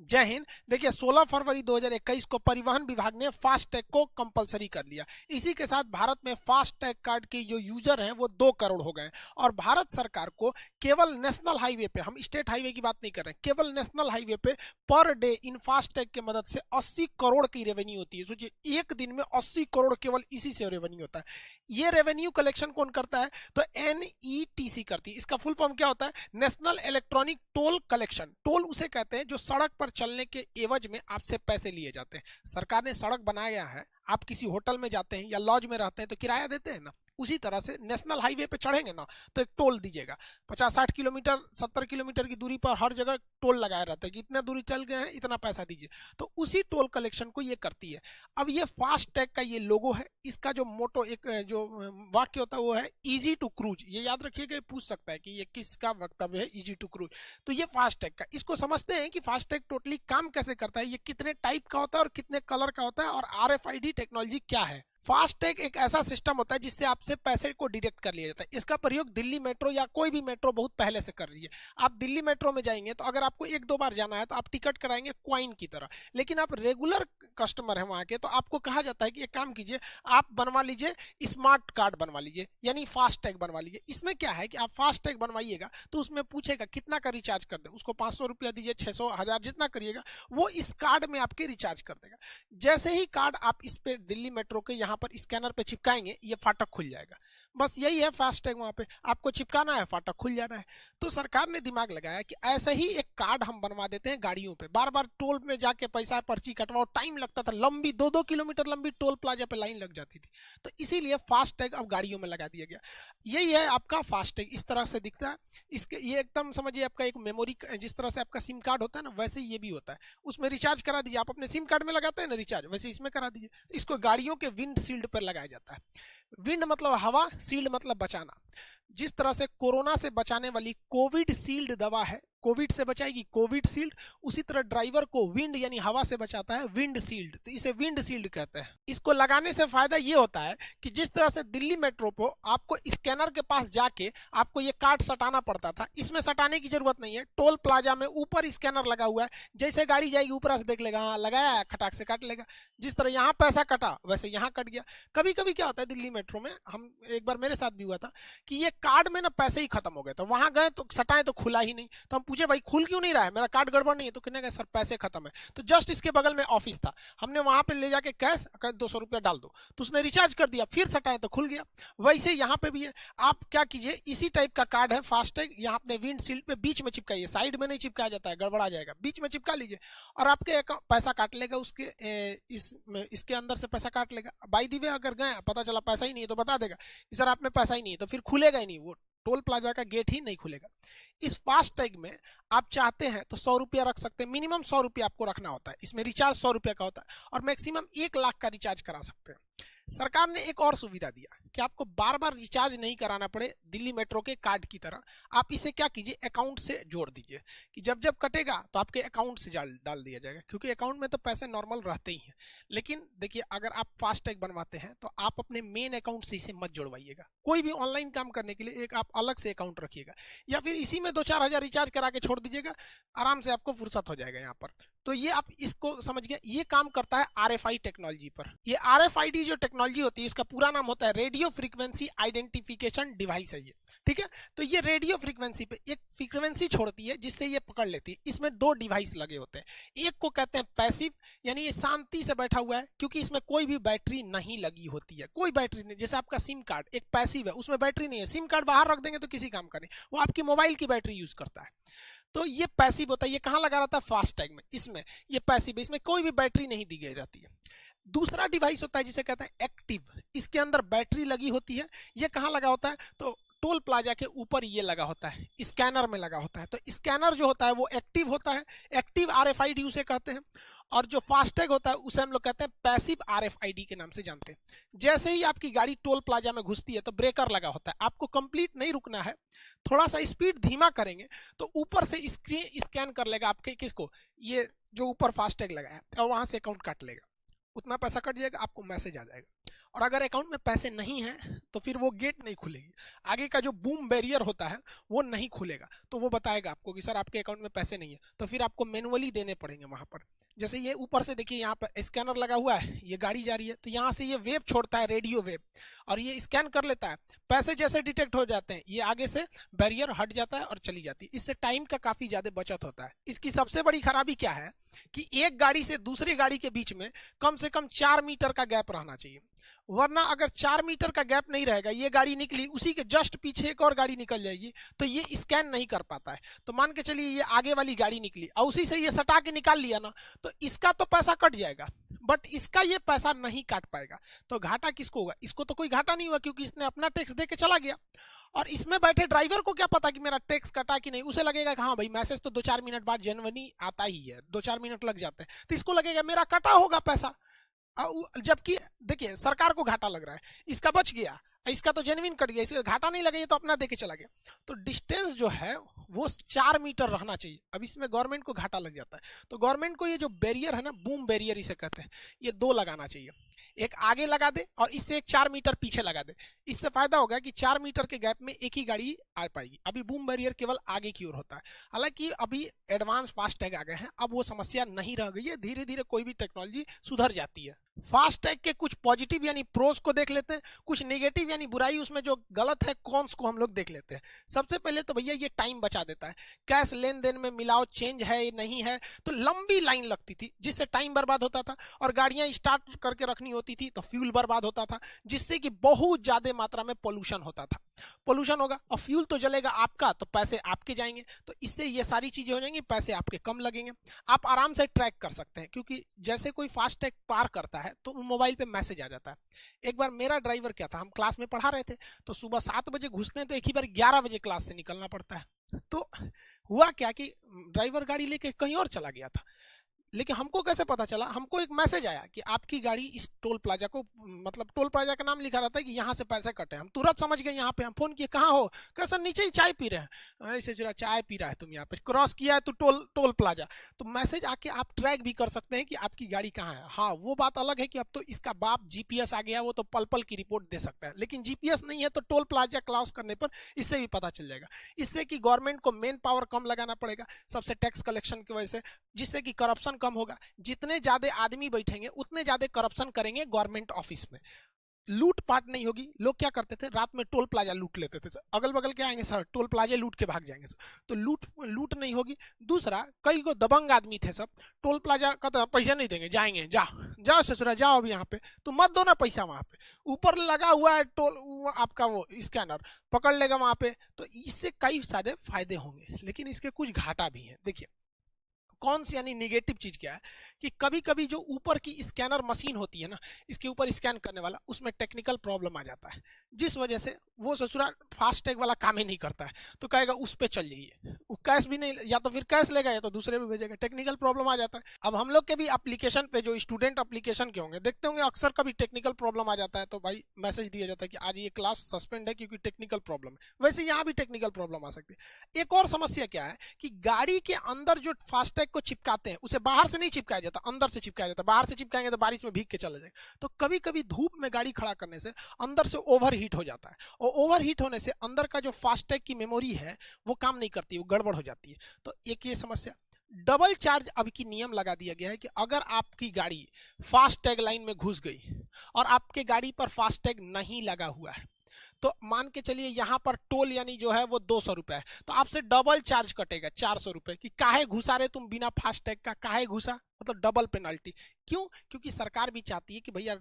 जय हिंद। देखिए 16 फरवरी 2021 को परिवहन विभाग ने फास्टैग को कंपलसरी कर लिया। इसी के साथ भारत में फास्टैग कार्ड के जो यूजर हैं वो 2 करोड़ हो गए और भारत सरकार को केवल नेशनल हाईवे पे, हम स्टेट हाईवे की बात नहीं कर रहे हैं, केवल नेशनल हाईवे पे पर डे इन फास्टैग की मदद से 80 करोड़ की रेवेन्यू होती है। सोचिए एक दिन में 80 करोड़ केवल इसी से रेवेन्यू होता है। ये रेवेन्यू कलेक्शन कौन करता है? तो NETC करती है। इसका फुल फॉर्म क्या होता है? National electronic toll collection. Toll उसे कहते हैं जो सड़क पर चलने के एवज में आपसे पैसे लिए जाते हैं। सरकार ने सड़क बनाया है, आप किसी होटल में जाते हैं या लॉज में रहते हैं तो किराया देते हैं ना, उसी तरह से नेशनल हाईवे पे चढ़ेंगे ना तो एक टोल दीजिएगा। 50-60 किलोमीटर 70 किलोमीटर की दूरी पर हर जगह टोल लगाया रहता है कि इतना दूरी चल गए हैं इतना पैसा दीजिए, तो उसी टोल कलेक्शन को ये करती है। अब ये फास्टैग का ये लोगो है, इसका जो मोटो एक जो वाक्य होता है वो है इजी टू क्रूज। ये याद रखिएगा, पूछ सकता है कि ये किसका वक्तव्य है, इजी टू क्रूज। तो ये फास्टैग का, इसको समझते हैं कि फास्टैग टोटली काम कैसे करता है, ये कितने टाइप का होता है और कितने कलर का होता है और RFID टेक्नोलॉजी क्या है। फास्टैग एक ऐसा सिस्टम होता है जिससे आपसे पैसे को डिडक्ट कर लिया जाता है। इसका प्रयोग दिल्ली मेट्रो या कोई भी मेट्रो बहुत पहले से कर रही है। आप दिल्ली मेट्रो में जाएंगे तो अगर आपको 1-2 बार जाना है तो आप टिकट कराएंगे क्वाइन की तरह, लेकिन आप रेगुलर कस्टमर है वहां के तो आपको कहा जाता है कि एक काम कीजिए, आप बनवा लीजिए स्मार्ट कार्ड बनवा लीजिए, यानी फास्टैग बनवा लीजिए। इसमें क्या है कि आप फास्टैग बनवाइएगा तो उसमें पूछेगा कितना का रिचार्ज कर दे, उसको 500 रुपया दीजिए, 600, 1000 जितना करिएगा वो इस कार्ड में आपके रिचार्ज कर देगा। जैसे ही कार्ड आप इस पे दिल्ली मेट्रो के यहाँ पर स्कैनर पे चिपकाएंगे ये फाटक खुल जाएगा। बस यही है फास्टैग, वहां पे आपको चिपकाना है, फाटक खुल जाना है। तो सरकार ने दिमाग लगाया कि ऐसे ही एक कार्ड हम बनवा देते हैं गाड़ियों पे। बार बार टोल में जाके पैसा पर्ची कटवाओ, टाइम लगता था, लंबी 2-2 किलोमीटर लंबी टोल प्लाजा पे लाइन लग जाती थी। तो इसीलिए फास्टैग अब गाड़ियों में लगा दिया गया। यही है आपका फास्टैग, इस तरह से दिखता है। इसके ये एकदम समझिए आपका एक मेमोरी, जिस तरह से आपका सिम कार्ड होता है ना वैसे ये भी होता है, उसमें रिचार्ज करा दीजिए। आप अपने सिम कार्ड में लगाते हैं ना रिचार्ज, वैसे इसमें करा दीजिए। इसको गाड़ियों के विंड शील्ड पर लगाया जाता है। विंड मतलब हवा, शील्ड मतलब बचाना। जिस तरह से कोरोना से बचाने वाली कोविड शील्ड दवा है, कोविड से बचाएगी कोविड शील्ड, उसी तरह ड्राइवर को विंड यानी हवा से बचाता है विंड शील्ड, तो इसे विंड शील्ड कहते हैं। इसको लगाने से फायदा ये होता है कि जिस तरह से दिल्ली मेट्रो को आपको स्कैनर के पास जाके आपको ये कार्ड सटाना पड़ता था, इसमें सटाने की जरूरत नहीं है। टोल प्लाजा में ऊपर स्कैनर लगा हुआ है, जैसे गाड़ी जाएगी ऊपर से देख लेगा, हाँ लगाया है, खटाक से काट लेगा। जिस तरह यहाँ पैसा कटा वैसे यहाँ कट गया। कभी कभी क्या होता है दिल्ली मेट्रो में, हम एक बार मेरे साथ भी हुआ था कि ये कार्ड में ना पैसे ही खत्म हो गए, तो वहां गए तो सटाए तो खुला ही नहीं। तो हम पूछे भाई खुल क्यों नहीं रहा है, मेरा कार्ड गड़बड़ नहीं है? तो कहने का सर पैसे खत्म है। तो जस्ट इसके बगल में ऑफिस था, हमने वहां पे ले जाके कैश 200 रुपया डाल दो, तो उसने रिचार्ज कर दिया, फिर सटाए तो खुल गया। वैसे यहाँ पे भी है, आप क्या कीजिए, इसी टाइप का कार्ड है फास्टैग, यहाँ अपने विंड शील्ड पे बीच में चिपकाइए, साइड में नहीं चिपकाया जाता है, गड़बड़ा जाएगा, बीच में चिपका लीजिए और आपके पैसा काट लेगा, उसके इसके अंदर से पैसा काट लेगा। बाई दी वे अगर गए पता चला पैसा ही नहीं है तो बता देगा कि सर आप में पैसा ही नहीं है, तो फिर खुलेगा ही नहीं, वो टोल प्लाजा का गेट ही नहीं खुलेगा। इस फास्टैग में आप चाहते हैं तो 100 रुपया रख सकते हैं, मिनिमम 100 रुपया आपको रखना होता है। इसमें रिचार्ज 100 रुपया का होता है और मैक्सिमम 1 लाख का रिचार्ज करा सकते हैं। सरकार ने एक और सुविधा दिया कि आपको बार बार रिचार्ज नहीं कराना पड़े दिल्ली मेट्रो के कार्ड की तरह। आप इसे क्या कीजिए, अकाउंट से जोड़ दीजिए कि जब जब कटेगा तो आपके अकाउंट से डाल दिया जाएगा, क्योंकि अकाउंट में तो पैसे नॉर्मल रहते ही हैं। लेकिन देखिए अगर आप फास्टैग बनवाते हैं तो आप अपने मेन अकाउंट से इसे मत जोड़वाइएगा। कोई भी ऑनलाइन काम करने के लिए एक आप अलग से अकाउंट रखिएगा, या फिर इसी में 2-4 हजार रिचार्ज करा के छोड़ दीजिएगा, आराम से आपको फुर्सत हो जाएगा यहाँ पर। तो ये आप इसको समझ गए, ये काम करता है RFID टेक्नोलॉजी पर। ये RFID जो टेक्नोलॉजी होती है इसका पूरा नाम होता है रेडियो फ्रीक्वेंसी आइडेंटिफिकेशन डिवाइस है ये, ठीक है। तो ये रेडियो फ्रीक्वेंसी पे एक फ्रीक्वेंसी छोड़ती है जिससे ये पकड़ लेती है। इसमें 2 डिवाइस लगे होते हैं, एक को कहते हैं पैसिव, यानी ये शांति से बैठा हुआ है क्योंकि इसमें कोई भी बैटरी नहीं लगी होती है, कोई बैटरी नहीं। जैसे आपका सिम कार्ड एक पैसिव है, उसमें बैटरी नहीं है, सिम कार्ड बाहर रख देंगे तो किसी काम का नहीं, वो आपकी मोबाइल की बैटरी यूज करता है। तो ये पैसिव होता है, ये कहाँ लगा रहता है, फास्टैग में। इसमें ये पैसिव है, इसमें कोई भी बैटरी नहीं दी गई रहती है। दूसरा डिवाइस होता है जिसे कहते हैं एक्टिव, इसके अंदर बैटरी लगी होती है। ये कहाँ लगा होता है, तो टोल प्लाजा के ऊपर ये लगा होता है, स्कैनर में लगा होता है। तो स्कैनर जो होता है वो एक्टिव होता है, एक्टिव RFID उसे कहते हैं। और जो फास्टैग होता है उसे हम लोग कहते हैं पैसिव RFID के नाम से जानते हैं। जैसे ही आपकी गाड़ी टोल प्लाजा में घुसती है तो ब्रेकर लगा होता है, आपको कंप्लीट नहीं रुकना है, थोड़ा सा स्पीड धीमा करेंगे तो ऊपर से स्क्रीन स्कैन कर लेगा आपके किसको, ये जो ऊपर फास्टैग लगा है, और वहां से अकाउंट काट लेगा, उतना पैसा कट जाएगा, आपको मैसेज आ जाएगा और अगर अकाउंट में पैसे नहीं हैं तो फिर वो गेट नहीं खुलेगी, आगे का जो बूम बैरियर होता है वो नहीं खुलेगा। तो वो बताएगा आपको कि सर आपके अकाउंट में पैसे नहीं है, तो फिर आपको मैनुअली देने पड़ेंगे वहां पर। जैसे ये ऊपर से देखिए यहाँ पर स्कैनर लगा हुआ है, ये गाड़ी जा रही है तो यहाँ से ये वेव छोड़ता है, रेडियो वेव, और ये स्कैन कर लेता है। पैसे जैसे डिटेक्ट हो जाते हैं ये आगे से बैरियर हट जाता है और चली जाती है। इससे टाइम का काफी ज्यादा बचत होता है। इसकी सबसे बड़ी खराबी क्या है कि एक गाड़ी से दूसरी गाड़ी के बीच में कम से कम 4 मीटर का गैप रहना चाहिए, वरना अगर 4 मीटर का गैप नहीं रहेगा, ये गाड़ी निकली उसी के जस्ट पीछे एक और गाड़ी निकल जाएगी तो ये स्कैन नहीं कर पाता है। तो मान के चलिए ये आगे वाली गाड़ी निकली और उसी से ये सटा के निकाल लिया ना, तो इसका तो पैसा कट जाएगा बट इसका ये पैसा नहीं काट पाएगा। तो घाटा किसको होगा? इसको तो कोई घाटा नहीं हुआ क्योंकि इसने अपना टैक्स दे के चला गया। और इसमें बैठे ड्राइवर को क्या पता कि मेरा टैक्स कटा कि नहीं, उसे लगेगा कि हाँ भाई मैसेज तो 2-4 मिनट बाद जेन्युइनली आता ही है, 2-4 मिनट लग जाते हैं, तो इसको लगेगा मेरा कटा होगा पैसा। जबकि देखिए सरकार को घाटा लग रहा है, इसका बच गया, इसका तो जेन्युइन कट गया, इसका घाटा नहीं लगा, ये तो अपना देके चला गया। तो डिस्टेंस जो है वो 4 मीटर रहना चाहिए। अब इसमें गवर्नमेंट को घाटा लग जाता है, तो गवर्नमेंट को ये जो बैरियर है ना, बूम बैरियर इसे कहते हैं, ये 2 लगाना चाहिए। एक आगे लगा दे और इससे एक 4 मीटर पीछे लगा दे। इससे फायदा होगा कि 4 मीटर के गैप में एक ही गाड़ी आ पाएगी। अभी बूम बैरियर केवल आगे की ओर होता है। हालांकि अभी एडवांस फास्ट टैग आ गए हैं, अब वो समस्या नहीं रह गई है, धीरे धीरे कोई भी टेक्नोलॉजी सुधर जाती है। फास्ट टैग के कुछ पॉजिटिव यानी प्रोस को देख लेते हैं, कुछ नेगेटिव यानी बुराई उसमें जो गलत है कॉन्स को हम लोग देख लेते हैं। सबसे पहले तो भैया ये टाइम बचा देता है। कैश लेन देन में मिलाओ चेंज है नहीं है तो लंबी लाइन लगती थी जिससे टाइम बर्बाद होता था, और गाड़ियां स्टार्ट करके रखनी होती थी तो फ्यूल बर्बाद होता था, जिससे कि बहुत ज्यादा मात्रा में पोल्यूशन होता था। पोल्यूशन होगा और फ्यूल तो जलेगा आपका, तो पैसे आपके जाएंगे, तो इससे ये सारी चीजें हो जाएंगी, पैसे आपके कम लगेंगे। आप आराम से ट्रैक कर सकते हैं क्योंकि जैसे कोई फास्ट टैग पार करता है तो मोबाइल पे मैसेज आ जाता है। एक बार मेरा ड्राइवर क्या था, हम क्लास में पढ़ा रहे थे तो सुबह 7 बजे घुसते हैं तो एक ही बार 11 बजे क्लास से निकलना पड़ता है। तो हुआ क्या कि ड्राइवर गाड़ी लेके कहीं और चला गया था, लेकिन हमको कैसे पता चला, हमको एक मैसेज आया कि आपकी गाड़ी इस टोल प्लाजा को, मतलब टोल प्लाजा का नाम लिखा रहता है कि यहाँ से पैसे कटे। हम तुरंत समझ गए, यहाँ पे हम फोन किए, कहाँ हो? कैसे? नीचे ही चाय पी रहे हैं। ऐसे जरा चाय पी रहा है तुम, यहाँ पे क्रॉस किया है तो टोल प्लाजा। तो मैसेज आके आप ट्रैक भी कर सकते हैं कि आपकी गाड़ी कहाँ है। हाँ वो बात अलग है कि अब तो इसका बाप जीपीएस आ गया, वो तो पल पल की रिपोर्ट दे सकता है, लेकिन जीपीएस नहीं है तो टोल प्लाजा क्रॉस करने पर इससे भी पता चल जाएगा। इससे कि गवर्नमेंट को मेन पावर कम लगाना पड़ेगा सबसे टैक्स कलेक्शन की वजह से, जिससे कि करप्शन कम होगा। जितने ज्यादा आदमी बैठेंगे उतने ज्यादा करप्शन करेंगे गवर्नमेंट ऑफिस में, लूट पाट नहीं होगी। लोग क्या करते थे, रात में टोल प्लाजा लूट लेते थे, अगल बगल के आएंगे सर टोल प्लाजा लूट के भाग जाएंगे सर, तो लूट नहीं होगी। दूसरा, कई को दबंग आदमी थे सब, टोल प्लाजा का तो पैसा नहीं देंगे, जाएंगे, जाओ ससुरा जाओ अब यहाँ पे, तो मत दो ना पैसा, वहां पे ऊपर लगा हुआ है टोल आपका वो स्कैनर पकड़ लेगा वहां पे। तो इससे कई सारे फायदे होंगे, लेकिन इसके कुछ घाटा भी है। देखिए कौन सी यानी निगेटिव चीज क्या है कि कभी कभी जो ऊपर की स्कैनर मशीन होती है ना, इसके ऊपर स्कैन करने वाला, उसमें टेक्निकल प्रॉब्लम आ जाता है, जिस वजह से वो ससुरा फास्ट टैग वाला काम ही नहीं करता है, तो कहेगा उस पे चल जाइए, वो कैश भी नहीं, या तो फिर कैश लेगा या तो दूसरे पे भेजेगा, टेक्निकल प्रॉब्लम आ जाता है। अब हम लोग के भी एप्लीकेशन पे जो स्टूडेंट एप्लीकेशन के होंगे देखते होंगे, अक्सर कभी टेक्निकल प्रॉब्लम आ जाता है तो भाई मैसेज दिया जाता है कि आज ये क्लास सस्पेंड है क्योंकि टेक्निकल प्रॉब्लम है। वैसे यहाँ भी टेक्निकल प्रॉब्लम आ सकती है। एक और समस्या क्या है कि गाड़ी के अंदर जो फास्ट टैग को चिपकाते हैं उसे बाहर से नहीं चिपकाया जाता, अंदर से चिपकाया जाता। बाहर से चिपकाएंगे तो बारिश में भीग के चला जाएगा, तो कभी कभी धूप में गाड़ी खड़ा करने से अंदर से ओवर हीट हो जाता है, और ओवर हीट होने से अंदर का जो फास्ट टैग की मेमोरी है वो काम नहीं करती, वो गड़बड़ हो जाती है। तो एक ये समस्या। डबल चार्ज अब की नियम लगा दिया गया है कि अगर आपकी गाड़ी फास्ट टैग लाइन में घुस गई और आपके गाड़ी पर फास्ट टैग नहीं लगा हुआ है, तो मान के चलिए यहाँ पर टोल यानी जो है वो 200 रुपए है, तो आपसे डबल चार्ज कटेगा 400 रुपए कि काहे घुसा रहे तुम बिना फास्ट टैग का, काहे घुसा, मतलब डबल पेनल्टी। क्यों? क्योंकि सरकार भी चाहती है कि भैया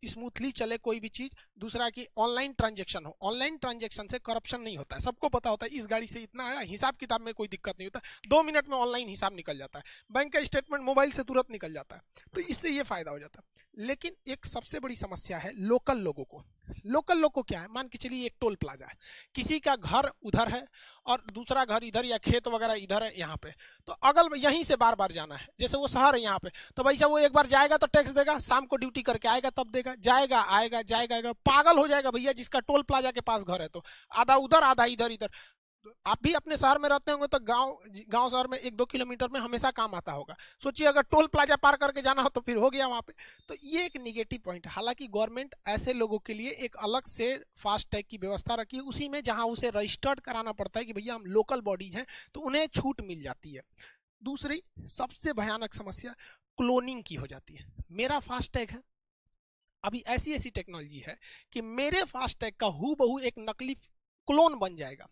स्मूथली चले कोई भी चीज। दूसरा कि ऑनलाइन ट्रांजेक्शन हो, ऑनलाइन ट्रांजेक्शन से करप्शन नहीं होता है, सबको पता होता है इस गाड़ी से इतना आया, हिसाब किताब में कोई दिक्कत नहीं होता, 2 मिनट में ऑनलाइन हिसाब निकल जाता है, बैंक का स्टेटमेंट मोबाइल से तुरंत निकल जाता है, तो इससे ये फायदा हो जाता है। लेकिन एक सबसे बड़ी समस्या है लोकल लोगों को। लोकल लोग को क्या है, मान के चलिए एक टोल प्लाजा है, किसी का घर उधर है और दूसरा घर इधर या खेत वगैरह इधर है यहाँ पे, तो अगल यहीं से बार बार जाना है, जैसे वो शहर है यहाँ पे, तो भाई साहब वो एक बार जाएगा तो टैक्स देगा, शाम को ड्यूटी करके आएगा तब देगा, जाएगा आएगा जाएगा आएगा, पागल हो जाएगा भैया जिसका टोल प्लाजा के पास घर है, तो आधा उधर आधा इधर इधर। आप भी अपने शहर में रहते होंगे तो गांव शहर में 1-2 किलोमीटर में हमेशा काम आता होगा। सोचिए अगर टोल प्लाजा पार करके जाना हो तो फिर हो गया वहां पे। तो ये एक निगेटिव पॉइंट है। हालांकि गवर्नमेंट ऐसे लोगों के लिए एक अलग से फास्ट टैग की व्यवस्था रखी है, उसी में जहां उसे रजिस्टर्ड कराना पड़ता है कि भैया हम लोकल बॉडीज हैं, तो उन्हें छूट मिल जाती है। दूसरी सबसे भयानक समस्या क्लोनिंग की हो जाती है। मेरा फास्ट टैग है, अभी ऐसी ऐसी टेक्नोलॉजी है कि मेरे फास्ट टैग का हूबहू एक नकली क्लोन बन जाएगा।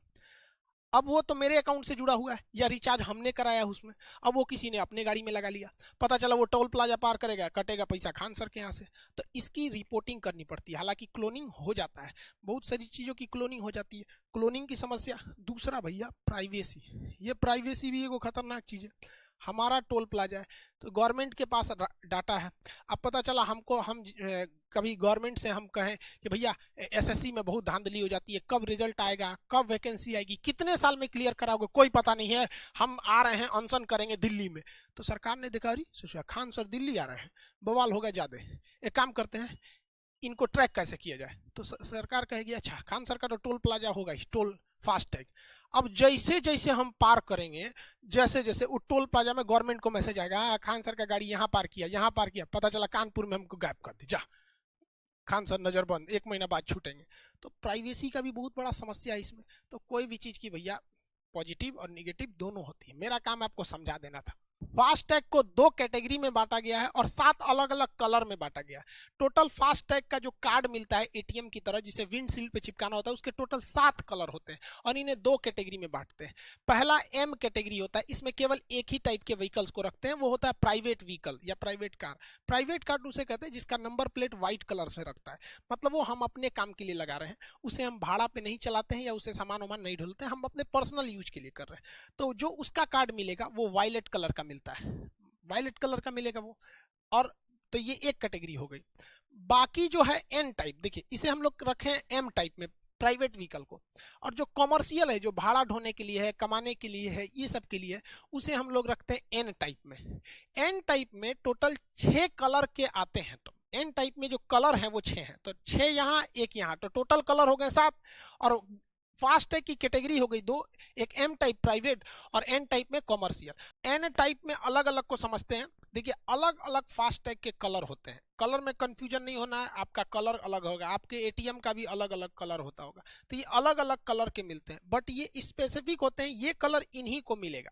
अब वो तो मेरे अकाउंट से जुड़ा हुआ है या रिचार्ज हमने कराया है उसमें, अब वो किसी ने अपने गाड़ी में लगा लिया, पता चला वो टोल प्लाजा पार करेगा, कटेगा पैसा खान सर के यहाँ से, तो इसकी रिपोर्टिंग करनी पड़ती है। हालांकि क्लोनिंग हो जाता है, बहुत सारी चीजों की क्लोनिंग हो जाती है, क्लोनिंग की समस्या। दूसरा भैया प्राइवेसी, ये प्राइवेसी भी एक खतरनाक चीज है। हमारा टोल प्लाजा है तो गवर्नमेंट के पास डाटा है। अब पता चला हमको, हम कभी गवर्नमेंट से हम कहें कि भैया एसएससी में बहुत धांधली हो जाती है, कब रिजल्ट आएगा, कब वैकेंसी आएगी, कितने साल में क्लियर कराओगे, कोई पता नहीं है, हम आ रहे हैं अनशन करेंगे दिल्ली में। तो सरकार ने देखा अरे सोचा खान सर दिल्ली आ रहे हैं, बवाल होगा ज्यादा, एक काम करते हैं इनको ट्रैक कैसे किया जाए। तो सरकार कहेगी अच्छा खान सर का तो टोल प्लाजा होगा, टोल फास्ट टैग। अब जैसे जैसे हम पार करेंगे, जैसे जैसे वो टोल प्लाजा में गवर्नमेंट को मैसेज आएगा खान सर का गाड़ी यहाँ पार किया, यहाँ पार किया, पता चला कानपुर में हमको गायब कर दी, जा खान सर नजरबंद, 1 महीना बाद छूटेंगे। तो प्राइवेसी का भी बहुत बड़ा समस्या है इसमें। तो कोई भी चीज की भैया पॉजिटिव और निगेटिव दोनों होती है, मेरा काम आपको समझा देना था। फास्ट टैग को 2 कैटेगरी में बांटा गया है और 7 अलग अलग कलर में बांटा गया है। टोटल फास्ट टैग का जो कार्ड मिलता है एटीएम की तरह जिसे विंडशील्ड पे चिपकाना होता है, उसके टोटल 7 कलर होते हैं और इन्हें 2 कैटेगरी में बांटते हैं। पहला एम कैटेगरी होता है, इसमें केवल एक ही टाइप के व्हीकल्स को रखते हैं, वो होता है प्राइवेट व्हीकल या प्राइवेट कार। प्राइवेट कार उसे कहते हैं जिसका नंबर प्लेट व्हाइट कलर से रखता है, मतलब वो हम अपने काम के लिए लगा रहे हैं, उसे हम भाड़ा पे नहीं चलाते हैं या उसे सामान वामान नहीं ढोलते हैं, हम अपने पर्सनल यूज के लिए कर रहे हैं। तो जो उसका कार्ड मिलेगा वो वायलेट कलर का मिलता है, वायलेट कलर का मिलेगा वो। और तो ये एक कैटेगरी हो गई। बाकी जो है एन टाइप, देखिए इसे हम लोग रखे हैं एम टाइप में प्राइवेट व्हीकल को, और जो कमर्शियल है जो भाड़ा ढोने के लिए है, कमाने के लिए है, ये सब के लिए उसे हम लोग रखते हैं एन टाइप में। एन टाइप में टोटल 6 कलर के आते हैं। तो एन टाइप में जो कलर है वो 6 हैं, तो 6 यहाँ 1 यहाँ, तो टोटल कलर हो गए 7। और फास्ट टैग की कैटेगरी हो गई 2, एक एम टाइप प्राइवेट और एन टाइप में कमर्शियल। एन टाइप में अलग अलग को समझते हैं। देखिए अलग अलग फास्ट टैग के कलर होते हैं, कलर में कंफ्यूजन नहीं होना है, आपका कलर अलग होगा, आपके एटीएम का भी अलग अलग कलर होता होगा। तो ये अलग अलग कलर के मिलते हैं, बट ये स्पेसिफिक होते हैं, ये कलर इन्हीं को मिलेगा।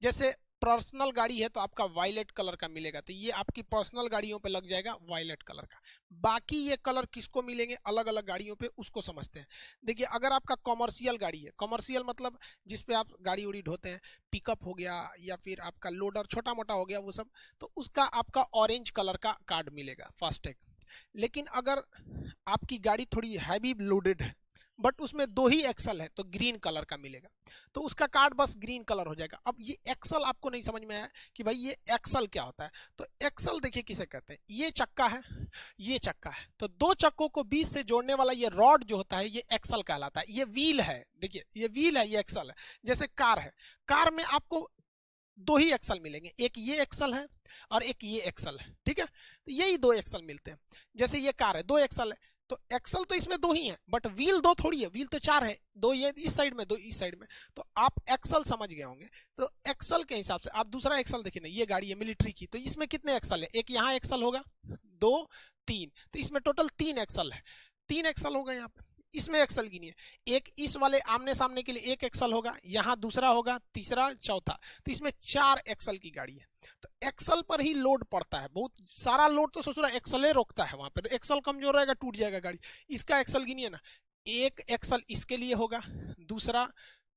जैसे पर्सनल गाड़ी है तो आपका वायलेट कलर का मिलेगा, तो ये आपकी पर्सनल गाड़ियों पे लग जाएगा वायलेट कलर का। बाकी ये कलर किसको मिलेंगे अलग अलग गाड़ियों पे, उसको समझते हैं। देखिए अगर आपका कमर्शियल गाड़ी है, कमर्शियल मतलब जिसपे आप गाड़ी उड़ी ढोते हैं, पिकअप हो गया या फिर आपका लोडर छोटा मोटा हो गया वो सब, तो उसका आपका ऑरेंज कलर का कार्ड मिलेगा फास्टैग। लेकिन अगर आपकी गाड़ी थोड़ी हैवी लोडेड है बट उसमें 2 ही एक्सल है तो ग्रीन कलर का मिलेगा, तो उसका कार्ड बस ग्रीन कलर हो जाएगा। अब ये एक्सल आपको नहीं समझ में आया कि भाई ये एक्सल क्या होता है, तो एक्सल देखिए किसे कहते हैं, ये चक्का है, ये चक्का है, तो 2 चक्कों को बीच से जोड़ने वाला ये रॉड जो होता है ये एक्सल कहलाता है। ये व्हील है, देखिए ये व्हील है, ये एक्सल है। जैसे कार है, कार में आपको 2 ही एक्सल मिलेंगे, एक ये एक्सल है और एक ये एक्सल है, ठीक है, तो यही 2 एक्सल मिलते हैं। जैसे ये कार है 2 एक्सल है, तो एक्सल तो इसमें 2 ही है बट व्हील 2 थोड़ी है, व्हील तो 4 है, 2 ये इस साइड में 2 इस साइड में, तो आप एक्सल समझ गए होंगे। तो एक्सल के हिसाब से आप दूसरा एक्सल देखिए ना, ये गाड़ी है मिलिट्री की, तो इसमें कितने एक्सल है, एक यहाँ एक्सल होगा, 2 3, तो इसमें टोटल 3 एक्सल है, 3 एक्सल होगा यहाँ पे। इसमें एक्सल गिनिए, एक इस वाले आमने सामने के लिए 1 एक्सल होगा, यहाँ दूसरा होगा, तीसरा, चौथा, तो इसमें 4 एक्सल की गाड़ी है। तो एक्सल पर ही लोड पड़ता है, बहुत सारा लोड तो ससुरा एक्सले रोकता है, वहां पर एक्सल कमजोर रहेगा टूट जाएगा गाड़ी। इसका एक्सल गिनिए ना, 1 एक्सल इसके लिए होगा, दूसरा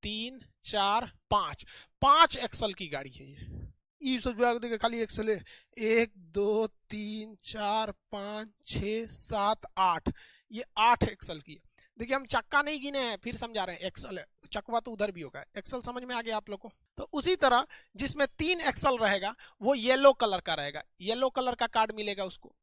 3 4 5, 5 एक्सल की गाड़ी है ये। खाली एक्सल है 1 2 3 4 5 6 7 8, ये 8 एक्सल की है। देखिए हम चक्का नहीं गिने हैं, फिर समझा रहे हैं, एक्सल है, चकवा तो उधर भी होगा, एक्सल समझ में आ गया आप लोग को। तो उसी तरह जिसमें 3 एक्सल रहेगा वो येलो कलर का रहेगा, येलो कलर का कार्ड मिलेगा उसको।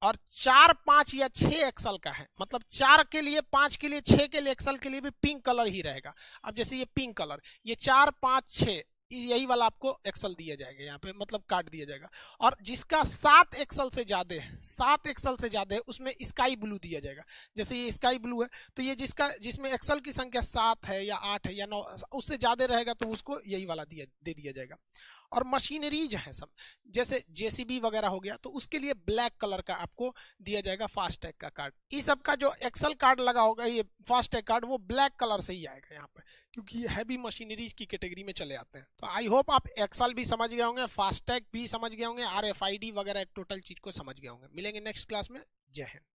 और 4 5 या 6 एक्सल का है, मतलब 4 के लिए, 5 के लिए, 6 के लिए, एक्सल के लिए भी पिंक कलर ही रहेगा। अब जैसे ये पिंक कलर, ये 4 5 6 यही वाला आपको एक्सल दिया जाएगा यहाँ पे, मतलब कार्ड दिया जाएगा। और जिसका 7 एक्सल से ज्यादा है, 7 एक्सल से ज्यादा है, उसमें स्काई ब्लू दिया जाएगा। जैसे ये स्काई ब्लू है, तो ये जिसमें एक्सल की संख्या 7 है या 8 है या 9, उससे ज्यादा रहेगा तो उसको यही वाला दे दिया जाएगा। और मशीनरीज है सब, जैसे जेसीबी वगैरह हो गया, तो उसके लिए ब्लैक कलर का आपको दिया जाएगा फास्टैग का कार्ड। इस सब का जो एक्सल कार्ड लगा होगा, ये फास्टैग कार्ड, वो ब्लैक कलर से ही आएगा यहाँ पे, क्योंकि ये हैवी मशीनरीज की कैटेगरी में चले आते हैं। तो आई होप आप एक्सल भी समझ गए होंगे, फास्टैग भी समझ गए होंगे, आरएफआईडी वगैरह टोटल चीज को समझ गए होंगे। मिलेंगे नेक्स्ट क्लास में। जय हिंद।